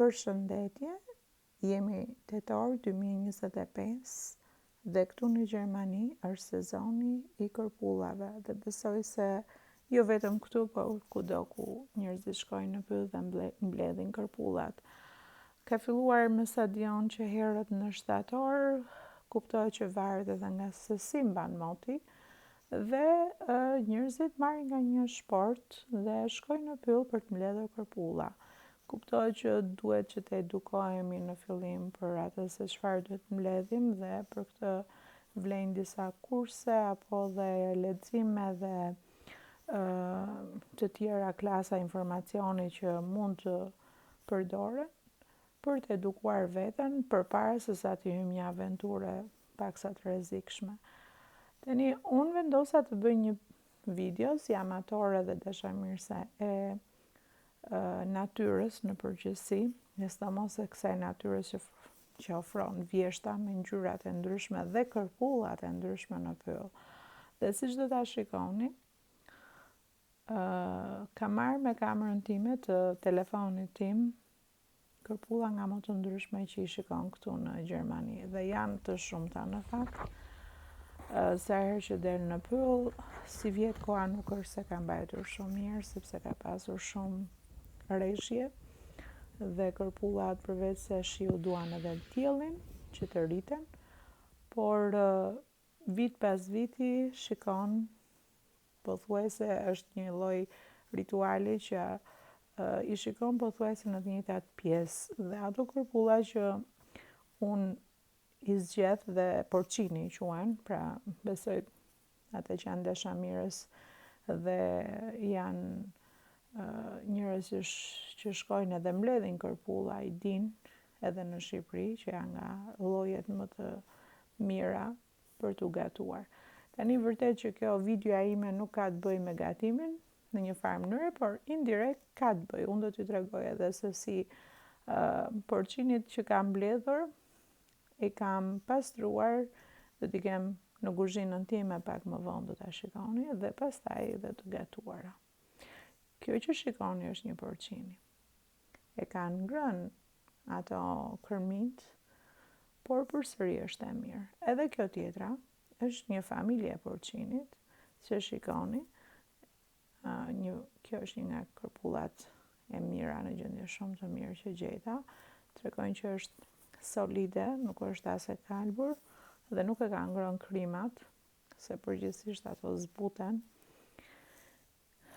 Përshëndetje, jemi tetor 2025 dhe këtu në Gjermani është sezoni i kërpullave dhe besoj se jo vetëm këtu, por kudo ku njerëzit shkojnë në pyll dhe mbledhin kërpullat. Ka filluar me stadion që herët në shtator, kuptohet që varet edhe nga se si mban moti, dhe njerëzit marrin nga një sport dhe shkojnë në pyll për të mbledhur kërpulla. Kuptohet që duhet që të edukohemi në fillim për atë se çfarë duhet mbledhim dhe për këtë vlen disa kurse apo dhe lexime dhe të tjera klasa informacioni që mund të përdoren për të edukuar veten përpara se sa të hyjmë një aventure paksa të rrezikshme. Tani unë vendosa të bëj një video si amatore dhe dashamirëse e natyrës në përgjithësi, sidomos e kësaj natyrës që ofron vjeshta me ngjyrat e ndryshme dhe kërpullat e ndryshme në pyll. Dhe siç do ta shikoni, kam marrë me kamerën time të telefonit tim kërpulla nga më të ndryshme që i shikon këtu në Gjermani dhe janë të shumta në fakt. Sa herë që del në pyll, si vjet koha nuk është se ka mbajtur shumë mirë, sepse ka pasur shumë rreshje dhe kërpullat përveç se shiu duan edhe diellin që të rriten, por vit pas viti shikon pothuajse është një lloj rituali që i shikon pothuajse në të njëjtat pjesë dhe ato kërpulla që unë i zgjedh dhe porcini i quajnë, pra besoj ata që janë dashamirës dhe janë njerëz që shkojnë edhe mbledhin kërpulla i din edhe në Shqipëri që janë nga llojet më të mira për t'u gatuar. Tani vërtet që kjo videoja ime nuk ka të bëjë me gatimin në një farë mënyre, por indirekt ka të bëjë. Unë do t'ju tregoj edhe se si porcinit që kam mbledhur i kam pastruar, do t'i kem në kuzhinën time pak më vonë do ta shikoni dhe pastaj edhe të gatuara. Kjo që shikoni është një porcini. E kanë ngrënë ato kërmit, por përsëri është e mirë. Edhe kjo tjetra është një familje e porcinit, që shikoni. Kjo është një nga kërpullat e mira në gjendje shumë të mirë që gjeta. Tregojnë që është solide, nuk është as e kalbur dhe nuk e ka ngrënë krimat, se përgjithsisht ato zbuten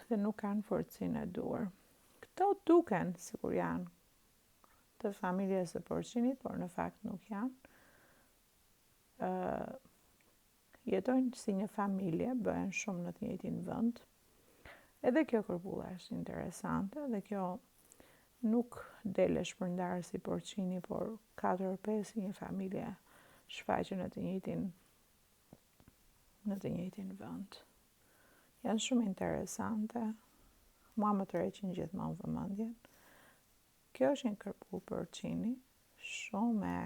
dhe nuk kanë forcinë e duhur. Këto duken sikur janë të familjes së porcinit, por në fakt nuk janë. Jetojnë si një familje, bëhen shumë në të njëjtin vend. Edhe kjo kërpulla është interesante dhe kjo nuk del e shpërndarë si porcini, por 4-5 si një familje shfaqen në të njëjtin vend. Janë shumë interesante, mua më tërheqin gjithmonë vëmendjen. Kjo është një kërpull porcini, shumë e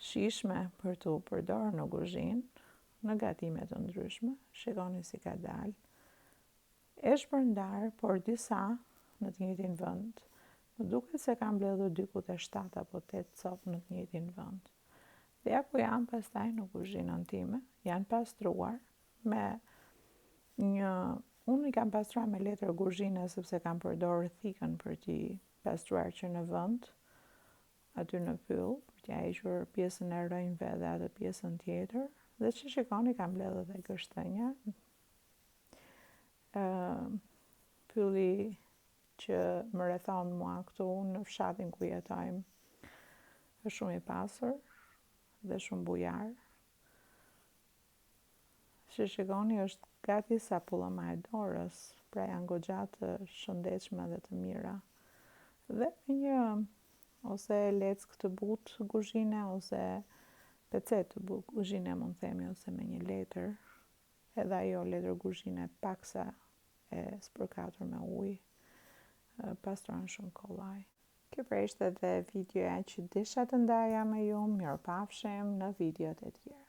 shijshme për t'u përdorur në kuzhinë, në gatime të ndryshme. Shikoni si ka dalë. E shpërndar, por disa në të njëjtin vend. Më duket se kam mbledhur diku te 7 apo 8 copë në të njëjtin vend. Dhe ja ku janë pastaj në kuzhinën time, janë pastruar me unë i kam pastruar me letër kuzhine sepse kam përdorur thikën për t'i pastruar që në vend aty në pyll, për t'ja hequr pjesën e rrënjve dhe atë pjesën tjetër. Dhe që shikoni kam mbledhur edhe gështenja. Pylli që më rrethon mua këtu në fshatin ku jetojmë është shumë i pasur dhe shumë bujar. Që shikoni është gati sa pullëma e dorës, pra janë goxha të shëndetshme dhe të mira. Dhe një ose leckë të butë kuzhine ose pecet të butë kuzhine mund themi, ose me një letër, edhe ajo letër kuzhine paksa e spërkatur me ujë, pastron shumë kollaj. Kjo pra ishte edhe videoja që disha të ndaja me ju. Mirupafshim në videot e tjera.